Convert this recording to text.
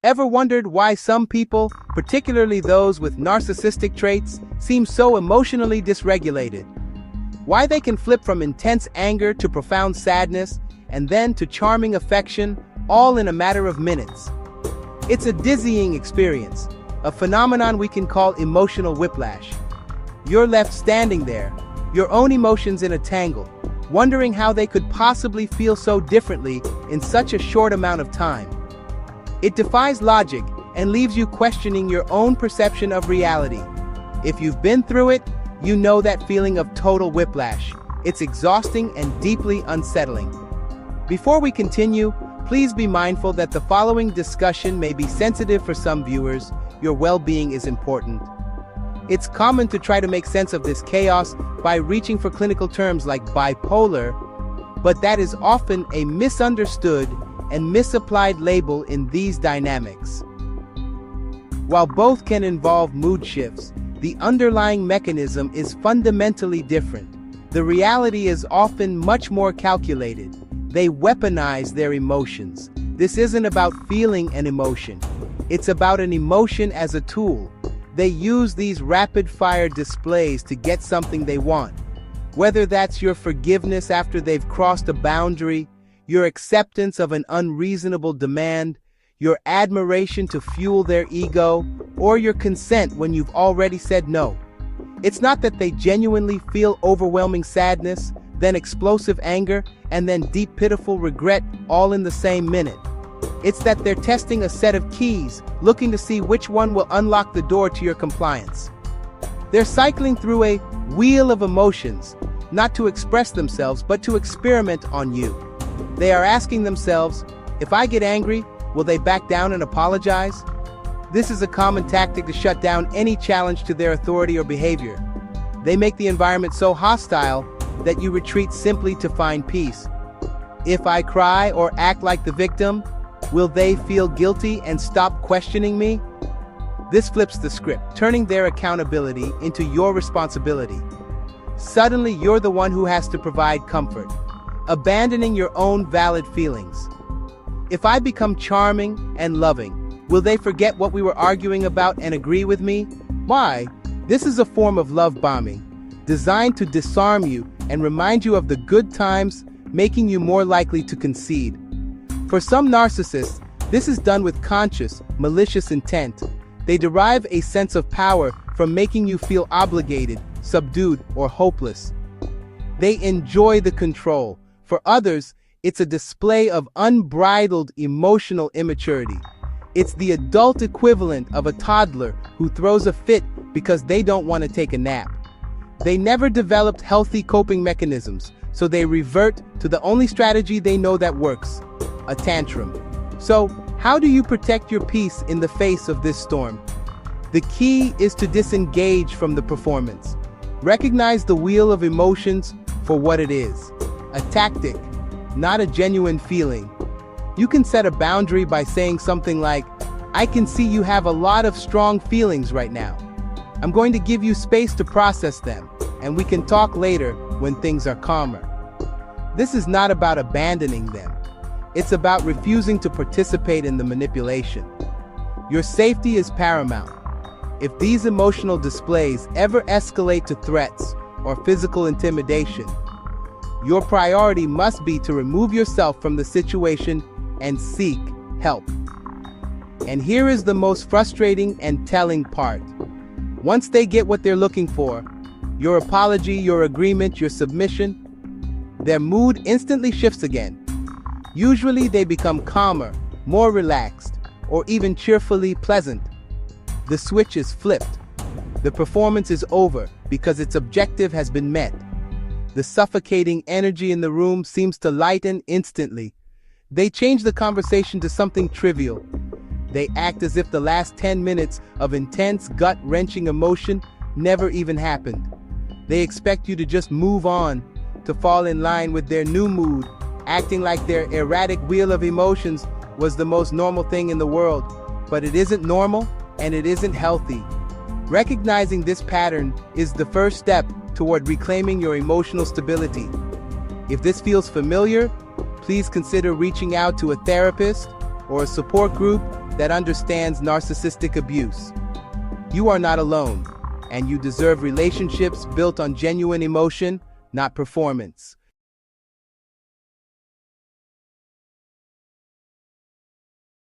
Ever wondered why some people, particularly those with narcissistic traits, seem so emotionally dysregulated? Why they can flip from intense anger to profound sadness, and then to charming affection, all in a matter of minutes? It's a dizzying experience, a phenomenon we can call emotional whiplash. You're left standing there, your own emotions in a tangle, wondering how they could possibly feel so differently in such a short amount of time. It defies logic and leaves you questioning your own perception of reality. If you've been through it, you know that feeling of total whiplash. It's exhausting and deeply unsettling. Before we continue, please be mindful that the following discussion may be sensitive for some viewers. Your well-being is important. It's common to try to make sense of this chaos by reaching for clinical terms like bipolar, but that is often a misunderstood and misapplied label in these dynamics. While both can involve mood shifts, the underlying mechanism is fundamentally different. The reality is often much more calculated. They weaponize their emotions. This isn't about feeling an emotion. It's about an emotion as a tool. They use these rapid-fire displays to get something they want. Whether that's your forgiveness after they've crossed a boundary, your acceptance of an unreasonable demand, your admiration to fuel their ego, or your consent when you've already said no. It's not that they genuinely feel overwhelming sadness, then explosive anger, and then deep pitiful regret all in the same minute. It's that they're testing a set of keys, looking to see which one will unlock the door to your compliance. They're cycling through a wheel of emotions, not to express themselves, but to experiment on you. They are asking themselves, if I get angry, will they back down and apologize? This is a common tactic to shut down any challenge to their authority or behavior. They make the environment so hostile that you retreat simply to find peace. If I cry or act like the victim, will they feel guilty and stop questioning me? This flips the script, turning their accountability into your responsibility. Suddenly, you're the one who has to provide comfort, abandoning your own valid feelings. If I become charming and loving, will they forget what we were arguing about and agree with me? Why? This is a form of love bombing, designed to disarm you and remind you of the good times, making you more likely to concede. For some narcissists, this is done with conscious, malicious intent. They derive a sense of power from making you feel obligated, subdued, or hopeless. They enjoy the control. For others, it's a display of unbridled emotional immaturity. It's the adult equivalent of a toddler who throws a fit because they don't want to take a nap. They never developed healthy coping mechanisms, so they revert to the only strategy they know that works: a tantrum. So, how do you protect your peace in the face of this storm? The key is to disengage from the performance. Recognize the wheel of emotions for what it is: a tactic, not a genuine feeling. You can set a boundary by saying something like, I can see you have a lot of strong feelings right now. I'm going to give you space to process them, and we can talk later when things are calmer. This is not about abandoning them. It's about refusing to participate in the manipulation. Your safety is paramount. If these emotional displays ever escalate to threats or physical intimidation, your priority must be to remove yourself from the situation and seek help. And here is the most frustrating and telling part. Once they get what they're looking for, your apology, your agreement, your submission, their mood instantly shifts again. Usually they become calmer, more relaxed, or even cheerfully pleasant. The switch is flipped. The performance is over because its objective has been met. The suffocating energy in the room seems to lighten instantly. They change the conversation to something trivial. They act as if the last 10 minutes of intense, gut-wrenching emotion never even happened. They expect you to just move on, to fall in line with their new mood, acting like their erratic wheel of emotions was the most normal thing in the world. But it isn't normal, and it isn't healthy. Recognizing this pattern is the first step toward reclaiming your emotional stability. If this feels familiar, please consider reaching out to a therapist or a support group that understands narcissistic abuse. You are not alone, and you deserve relationships built on genuine emotion, not performance.